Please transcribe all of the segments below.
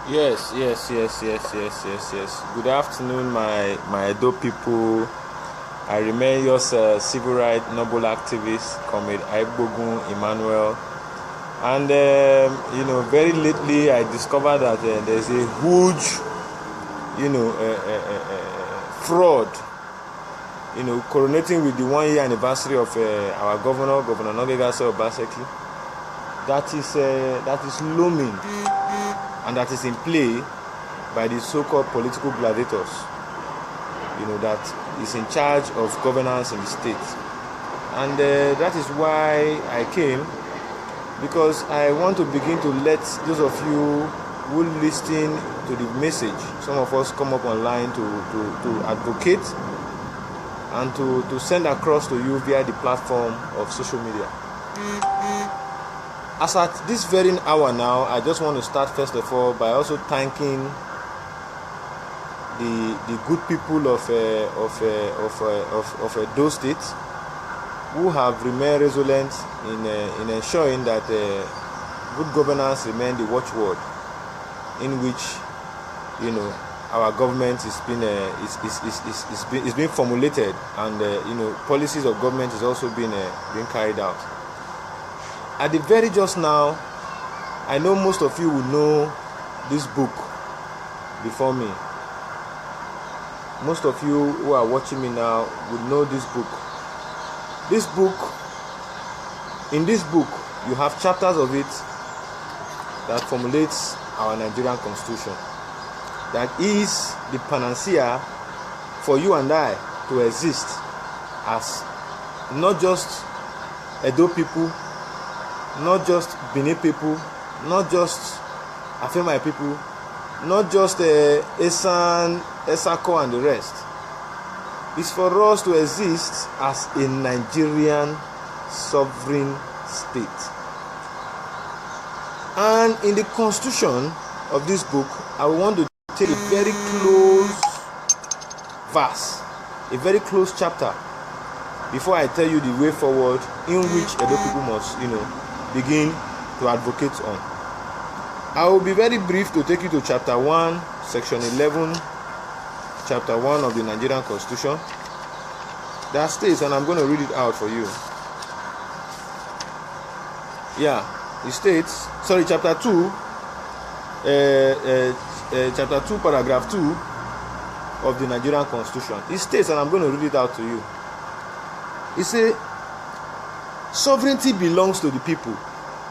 Yes. Good afternoon, my Edo people. I remain your civil rights noble activist, Comrade Aigbogun Emmanuel. And very lately I discovered that there's a huge, fraud. Coronating with the 1-year anniversary of our Governor Obaseki. That is looming, and that is in play by the so-called political gladiators, that is in charge of governance in the state. And that is why I came, because I want to begin to let those of you who listen to the message, some of us come up online to advocate and to send across to you via the platform of social media. As at this very hour now, I just want to start first of all by also thanking the good people of Edo State who have remained resolute in ensuring that good governance remain the watchword in which our government is being formulated, and policies of government is also being carried out. At the very just now, I know most of you will know this book before me. Most of you who are watching me now would know this book. In this book, you have chapters of it that formulates our Nigerian Constitution. That is the panacea for you and I to exist as not just Edo people, not just Benin people, not just Afemai people, not just Esan, Esako and the rest. It's for us to exist as a Nigerian sovereign state. And in the constitution of this book, I want to take a very close verse, a very close chapter, before I tell you the way forward in which Edo people must, begin to advocate on. I will be very brief to take you to chapter 1, section 11, chapter 1 of the Nigerian Constitution. That states, and I'm going to read it out for you. It states, chapter 2, chapter 2, paragraph 2 of the Nigerian Constitution. It states, and I'm going to read it out to you. It says, sovereignty belongs to the people.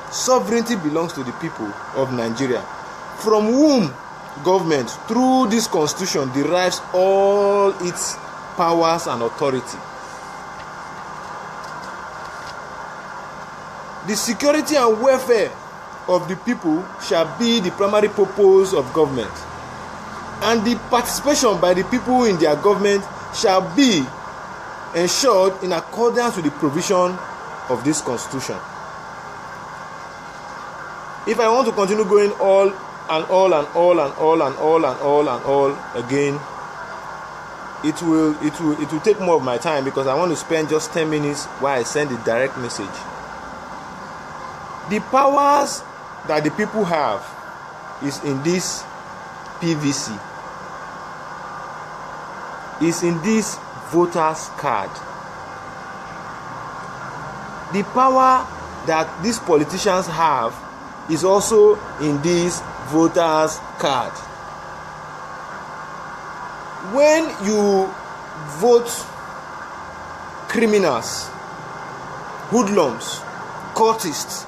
Sovereignty belongs to the people of Nigeria, from whom government, through this constitution, derives all its powers and authority. The security and welfare of the people shall be the primary purpose of government, and the participation by the people in their government shall be ensured in accordance with the provision of this constitution. If I want to continue going all again, it will take more of my time, because I want to spend just 10 minutes while I send the direct message. The powers that the people have is in this PVC, is in this voter's card. The power that these politicians have is also in this voter's card. When you vote criminals, hoodlums, cultists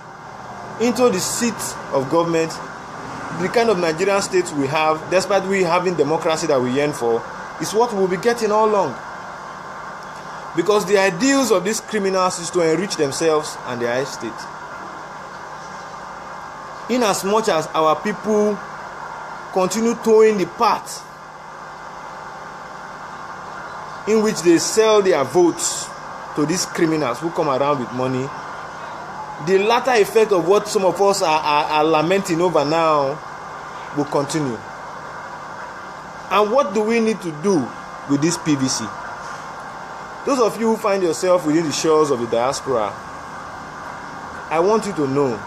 into the seat of government, the kind of Nigerian state we have, despite we having democracy that we yearn for, is what we'll be getting all along. Because the ideals of these criminals is to enrich themselves and their estate. In as much as our people continue towing the path in which they sell their votes to these criminals who come around with money, the latter effect of what some of us are lamenting over now will continue. And what do we need to do with this PVC? Those of you who find yourself within the shores of the diaspora, I want you to know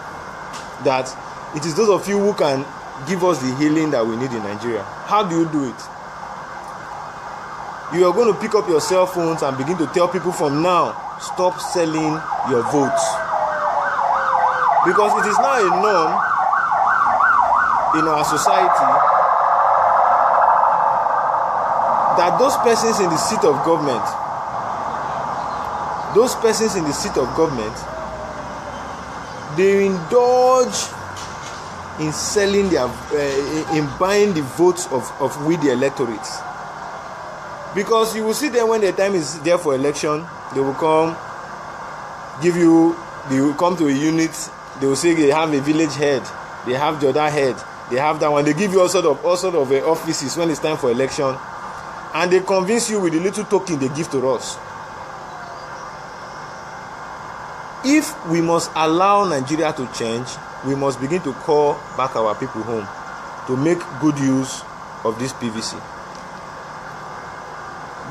that it is those of you who can give us the healing that we need in Nigeria. How do you do it? You are going to pick up your cell phones and begin to tell people from now, stop selling your votes. Because it is now a norm in our society that those persons in the seat of government, they indulge in selling their, in buying the votes of we the electorates. Because you will see them when the time is there for election, they will come, they will come to a unit, they will say they have a village head, they have the other head, they have that one, they give you all sort of offices when it's time for election, and they convince you with the little token they give to us. If we must allow Nigeria to change, we must begin to call back our people home to make good use of this PVC.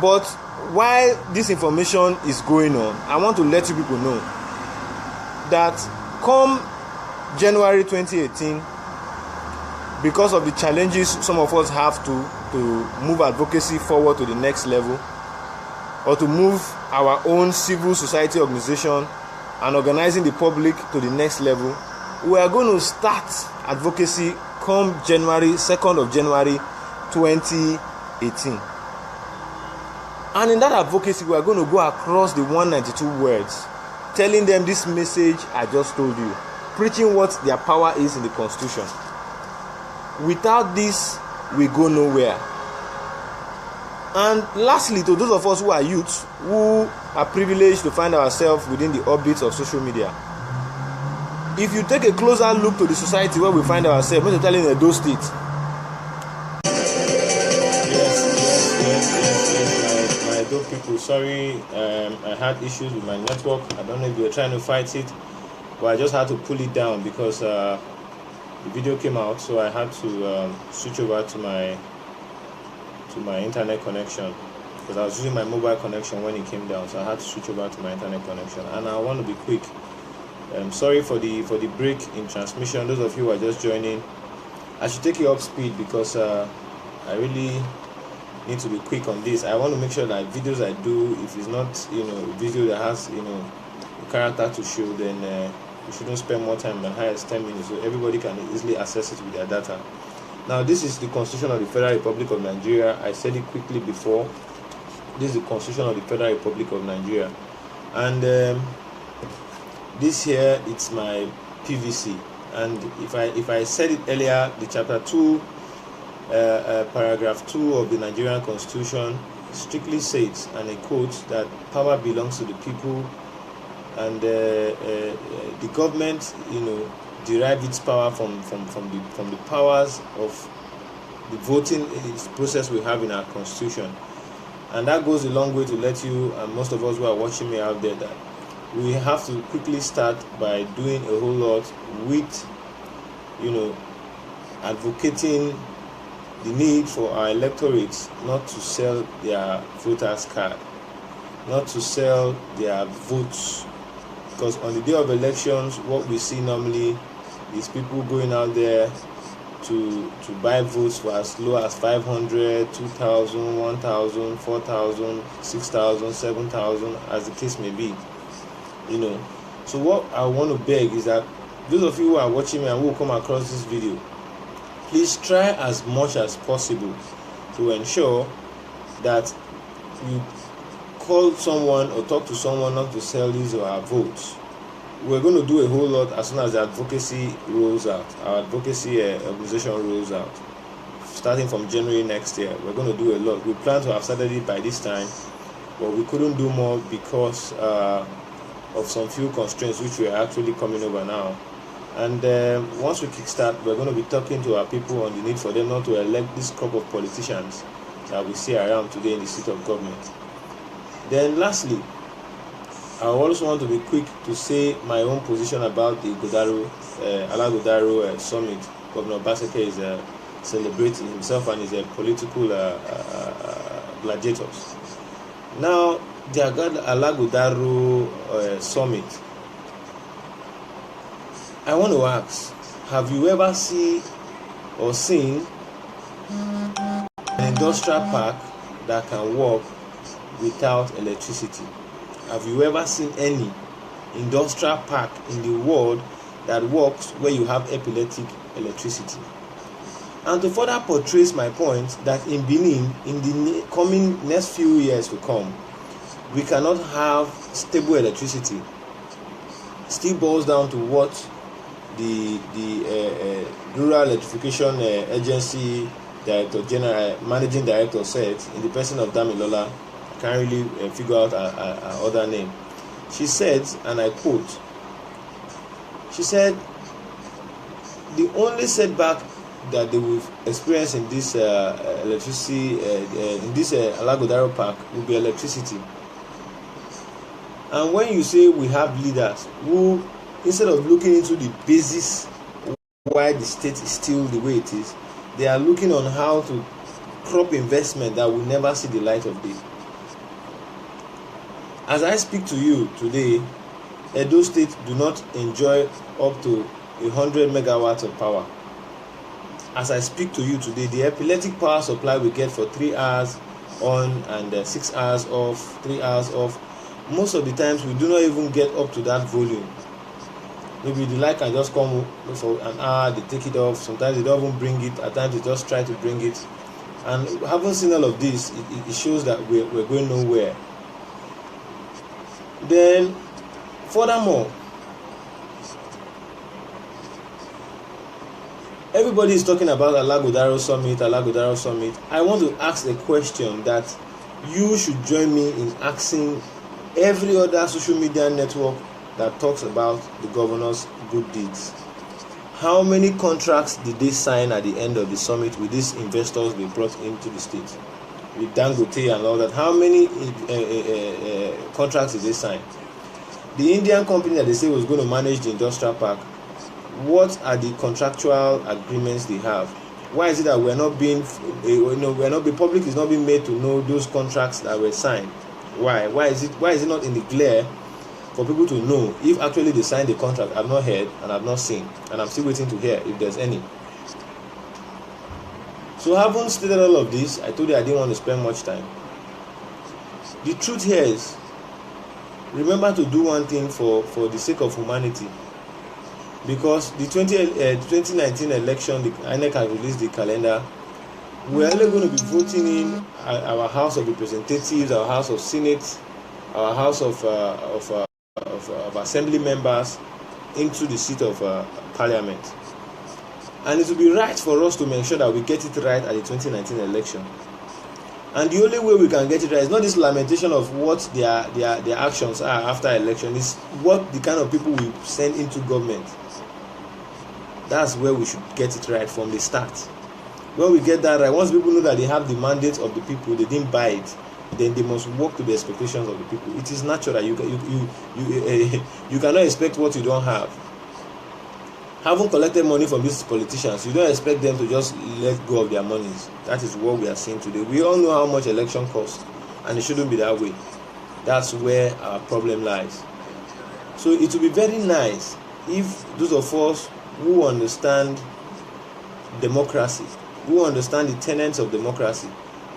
But while this information is going on, I want to let you people know that come January 2018, because of the challenges some of us have to move advocacy forward to the next level, or to move our own civil society organization and organizing the public to the next level, we are going to start advocacy come January 2nd of January 2018. And in that advocacy, we are going to go across the 192 words, telling them this message I just told you, preaching what their power is in the Constitution. Without this, we go nowhere. And lastly, to those of us who are youths, who are privileged to find ourselves within the orbits of social media, if you take a closer look to the society where we find ourselves, when you're telling Edo State, my Edo people, sorry, I had issues with my network. I don't know if you were trying to fight it, but I just had to pull it down because the video came out, so I had to switch over to my internet connection, because I was using my mobile connection when it came down, so I had to switch over to my internet connection. And I want to be quick. Sorry for the break in transmission. Those of you who are just joining, I should take you up speed because I really need to be quick on this. I want to make sure that videos I do, if it's not a video that has a character to show, then we shouldn't spend more time than high as 10 minutes, so everybody can easily access it with their data. Now, this is the Constitution of the Federal Republic of Nigeria. I said it quickly before. This is the Constitution of the Federal Republic of Nigeria, and this here, it's my PVC. And if I said it earlier, the chapter 2, paragraph 2 of the Nigerian Constitution strictly states, and I quote, that power belongs to the people, and the government, derive its power from the powers of the voting process we have in our Constitution. And that goes a long way to let you, and most of us who are watching me out there, that we have to quickly start by doing a whole lot with advocating the need for our electorates not to sell their voters card, not to sell their votes, because on the day of elections, what we see normally is people going out there to buy votes for as low as 500, 2,000, 1,000, 4,000, 6,000, 7,000, as the case may be. So what I want to beg is that those of you who are watching me and who will come across this video, please try as much as possible to ensure that you call someone or talk to someone not to sell his or her votes. We're going to do a whole lot as soon as the advocacy rolls out. Our advocacy organization rolls out. Starting from January next year, we're going to do a lot. We plan to have started it by this time, but we couldn't do more because of some few constraints which we are actually coming over now. And once we kickstart, we're going to be talking to our people on the need for them not to elect this crop of politicians that we see around today in the seat of government. Then lastly, I also want to be quick to say my own position about the Alaghodaro summit. Governor Obaseki is celebrating himself and his political gladiators. Now, the Alaghodaro summit, I want to ask, have you ever seen or seen an industrial park that can work without electricity? Have you ever seen any industrial park in the world that works where you have epileptic electricity? And to further portray my point that in Benin, in the coming next few years to come, we cannot have stable electricity. Still boils down to what the Rural Electrification Agency Director General, Managing Director said in the person of Damilola. I can't really figure out her other name. She said, and I quote, she said, the only setback that they will experience in this electricity, in this Alaghodaro park, will be electricity. And when you say we have leaders who, instead of looking into the basis why the state is still the way it is, they are looking on how to crop investment that will never see the light of day. As I speak to you today, Edo State do not enjoy up to 100 megawatts of power. As I speak to you today, the epileptic power supply we get for 3 hours on and 6 hours off, 3 hours off. Most of the times we do not even get up to that volume. Maybe the light can just come for an hour, they take it off. Sometimes they don't even bring it. At times they just try to bring it. And having seen all of this, it shows that we're going nowhere. Then, furthermore, everybody is talking about Alaghodaro Summit. I want to ask a question that you should join me in asking every other social media network that talks about the governor's good deeds. How many contracts did they sign at the end of the summit with these investors they brought into the state? With Dangote and all that. How many contracts did they sign? The Indian company that they say was going to manage the industrial park, what are the contractual agreements they have? Why is it that the public is not being made to know those contracts that were signed? Why is it not in the glare for people to know if actually they signed the contract? I've not heard and I've not seen, and I'm still waiting to hear if there's any. So having stated all of this, I told you I didn't want to spend much time. The truth here is, remember to do one thing for the sake of humanity. Because the 2019 election, the INEC has released the calendar. We're only going to be voting in our House of Representatives, our House of Senate, our House of Assembly members into the seat of Parliament. And it will be right for us to make sure that we get it right at the 2019 election. And the only way we can get it right is not this lamentation of what their actions are after election. It's what the kind of people we send into government. That's where we should get it right from the start. When we get that right, once people know that they have the mandate of the people, they didn't buy it, then they must work to the expectations of the people. It is natural. You cannot expect what you don't have. Having collected money from these politicians, you don't expect them to just let go of their monies. That is what we are seeing today. We all know how much election costs, and it shouldn't be that way. That's where our problem lies. So it would be very nice if those of us who understand democracy, who understand the tenets of democracy,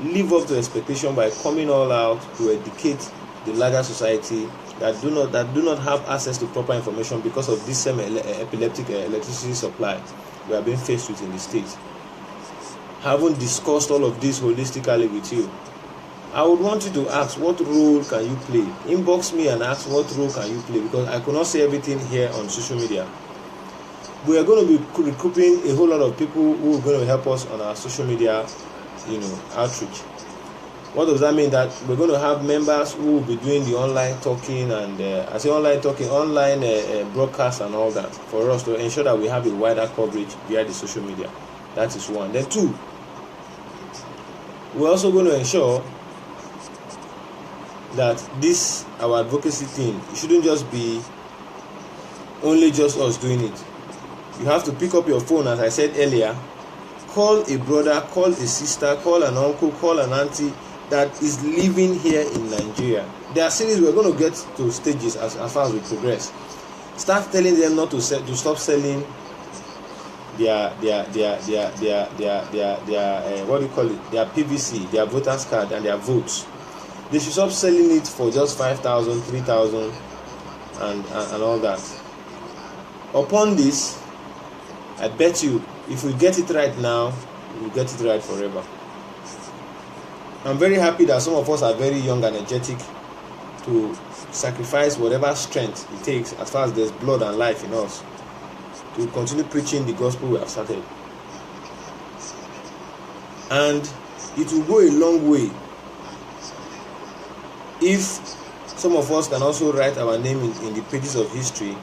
live up to expectation by coming all out to educate the larger society that do not have access to proper information because of this same epileptic electricity supply we are being faced with in the state. Having discussed all of this holistically with you, I would want you to ask, what role can you play? Inbox me and ask, what role can you play? Because I could not say everything here on social media. We are going to be recruiting a whole lot of people who are going to help us on our social media, outreach. What does that mean? That we're going to have members who will be doing the online talking and online broadcasts and all that for us to ensure that we have a wider coverage via the social media. That is one. Then two, we're also going to ensure that this, our advocacy thing, it shouldn't just be only just us doing it. You have to pick up your phone, as I said earlier, call a brother, call a sister, call an uncle, call an auntie that is living here in Nigeria. There are cities we're going to get to stages as far as we progress. Start telling them not to stop selling what do you call it, their PVC, their voters card, and their votes. They should stop selling it for just 5,000, 3,000, and all that. Upon this, I bet you, if we get it right now, we'll get it right forever. I'm very happy that some of us are very young and energetic to sacrifice whatever strength it takes, as far as there's blood and life in us, to continue preaching the gospel we have started. And it will go a long way if some of us can also write our name in the pages of history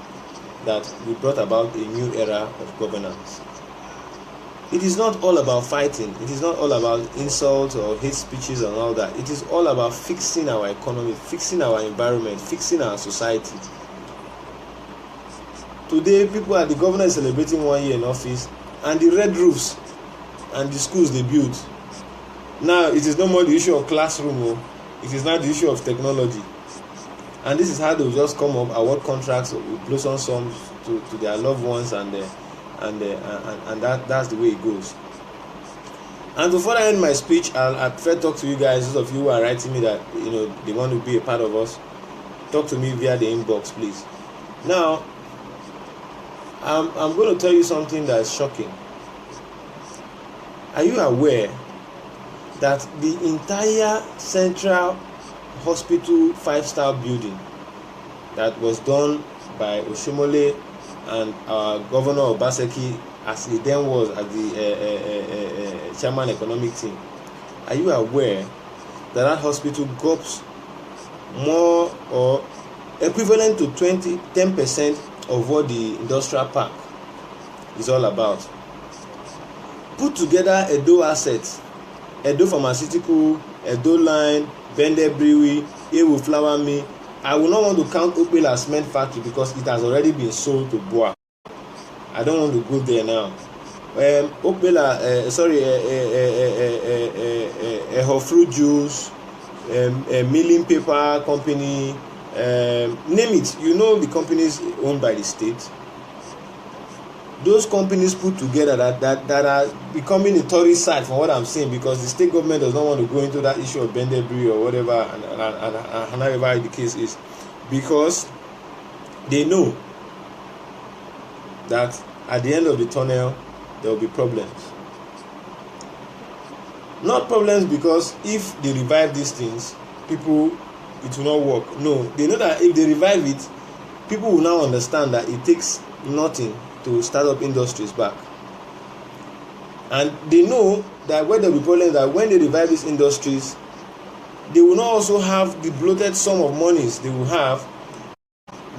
that we brought about a new era of governance. It is not all about fighting. It is not all about insults or hate speeches and all that. It is all about fixing our economy, fixing our environment, fixing our society. Today, the governor is celebrating 1 year in office, and the red roofs and the schools they built. Now, it is no more the issue of classroom. It is now the issue of technology. And this is how they will just come up, award contracts with blossom songs to their loved ones, and that's the way it goes. And before I end my speech, I prefer to talk to you guys, those of you who are writing me that they want to be a part of us. Talk to me via the inbox, please. Now, I'm going to tell you something that is shocking. Are you aware that the entire Central Hospital 5-star building that was done by Oshomole and our governor Obaseki, as he then was as the chairman economic team, are you aware that that hospital gobs more or equivalent to 10% of what the industrial park is all about? Put together Edo assets, Edo Pharmaceutical, Edo Line, BENDEL Brewery, Ewo Flour Mill. I will not want to count Okpela Cement Factory because it has already been sold to BOA. I don't want to go there now. Okpela, fruit juice, milling paper company, name it. The companies owned by the state. Those companies put together that are becoming a tourist site, from what I'm saying, because the state government does not want to go into that issue of BENDEL Brewery or whatever, and however the case is, because they know that at the end of the tunnel there will be problems. Not problems because if they revive these things, it will not work. No, they know that if they revive it, people will now understand that it takes nothing to start up industries back. And they know that where there will be problems, that when they revive these industries, they will not also have the bloated sum of monies they will have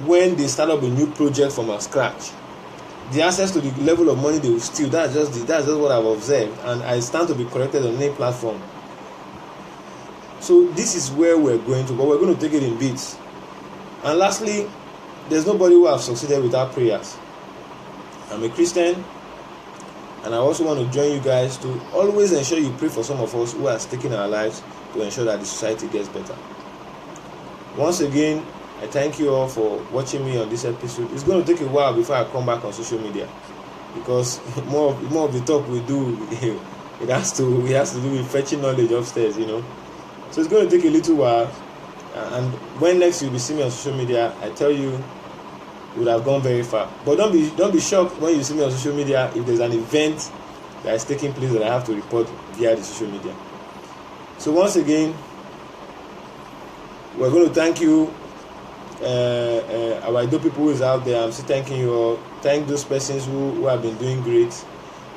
when they start up a new project from scratch. The access to the level of money they will steal, that's just what I've observed, and I stand to be corrected on any platform. So this is where we're going to, but we're going to take it in bits. And lastly, there's nobody who has succeeded without prayers. I'm a Christian, and I also want to join you guys to always ensure you pray for some of us who are staking our lives to ensure that the society gets better. Once again, I thank you all for watching me on this episode. It's going to take a while before I come back on social media, because more of the talk we do, it has to do with fetching knowledge upstairs, So it's going to take a little while, and when next you'll be seeing me on social media, I tell you, it would have gone very far. But don't be shocked when you see me on social media if there's an event that is taking place that I have to report via the social media. So once again, we're going to thank you, our Edo people who is out there. I'm still thanking you all. Thank those persons who have been doing great.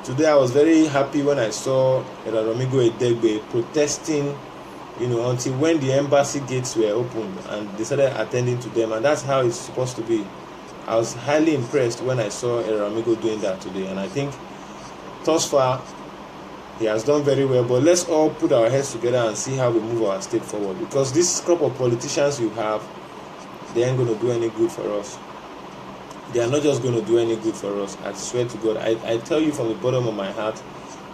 Today I was very happy when I saw Emmanuel Aigbogun protesting, until when the embassy gates were opened and they started attending to them, and that's how it's supposed to be. I was highly impressed when I saw Aigbogun doing that today, and I think thus far he has done very well. But let's all put our heads together and see how we move our state forward, because this crop of politicians you have, they ain't going to do any good for us. They are not just going to do any good for us. I swear to God, I tell you from the bottom of my heart,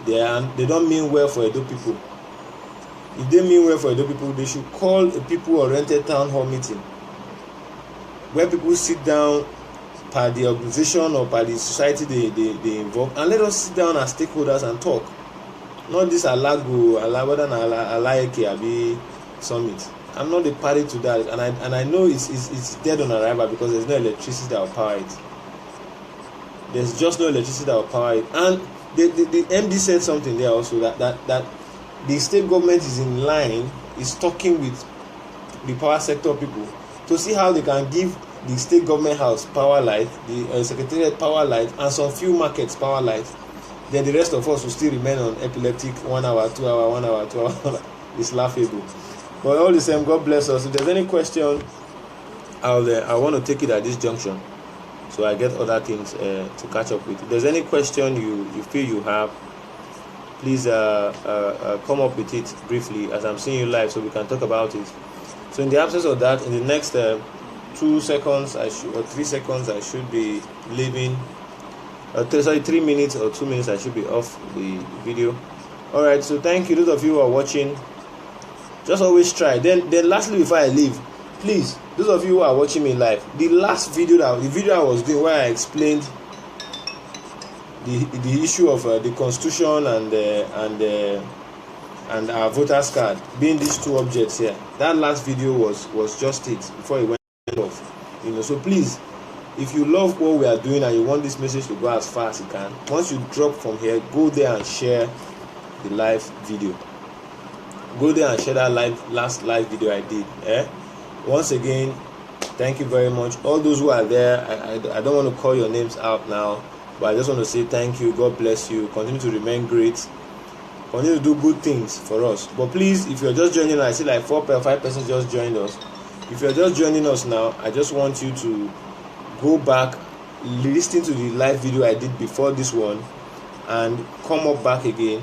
they don't mean well for Edo people. If they mean well for Edo people, they should call a people-oriented town hall meeting where people sit down, per the organization or per the society they involve, and let us sit down as stakeholders and talk. Not this Alaghodaro and Alaghodaro abi summit. I'm not a party to that, and I know it's dead on arrival because there's no electricity that will power it. There's just no electricity that will power it. And the MD said something there also, that the state government is in line, is talking with the power sector people to see how they can give the state government house power light, the secretariat power light, and some few markets power light. Then the rest of us will still remain on epileptic 1 hour, 2 hour, 1 hour, 2 hour. It's laughable. But all the same, God bless us. If there's any question, I want to take it at this junction, so I get other things to catch up with. If there's any question you feel you have, please come up with it briefly as I'm seeing you live, so we can talk about it. So in the absence of that, in the next 2 seconds or 3 seconds, I should be leaving. 3 minutes or 2 minutes, I should be off the video. All right. So thank you, those of you who are watching. Just always try. Then lastly, before I leave, please, those of you who are watching me live, the video I was doing where I explained the issue of the Constitution and our voters card being these two objects here. That last video was just it before it went off. So please, if you love what we are doing and you want this message to go as far as you can, once you drop from here, go there and share the live video. Go there and share that last live video I did. Once again, thank you very much. All those who are there, I don't want to call your names out now, but I just want to say thank you. God bless you. Continue to remain great. Continue to do good things for us. But please, if you're just joining, I see like 4 or 5 persons just joined us. If you're just joining us now, I just want you to go back, listen to the live video I did before this one, and come up back again.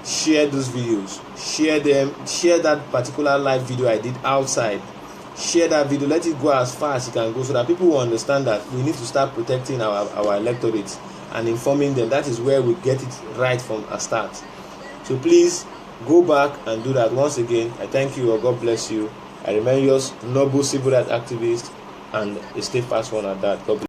Share those videos, share them, share that particular live video I did outside. Share that video, let it go as far as it can go, so that people will understand that we need to start protecting our electorates and informing them. That is where we get it right from a start. So please go back and do that. Once again, I thank you. God bless you. I remain yours, noble civil rights activist and a steadfast one at that. God bless.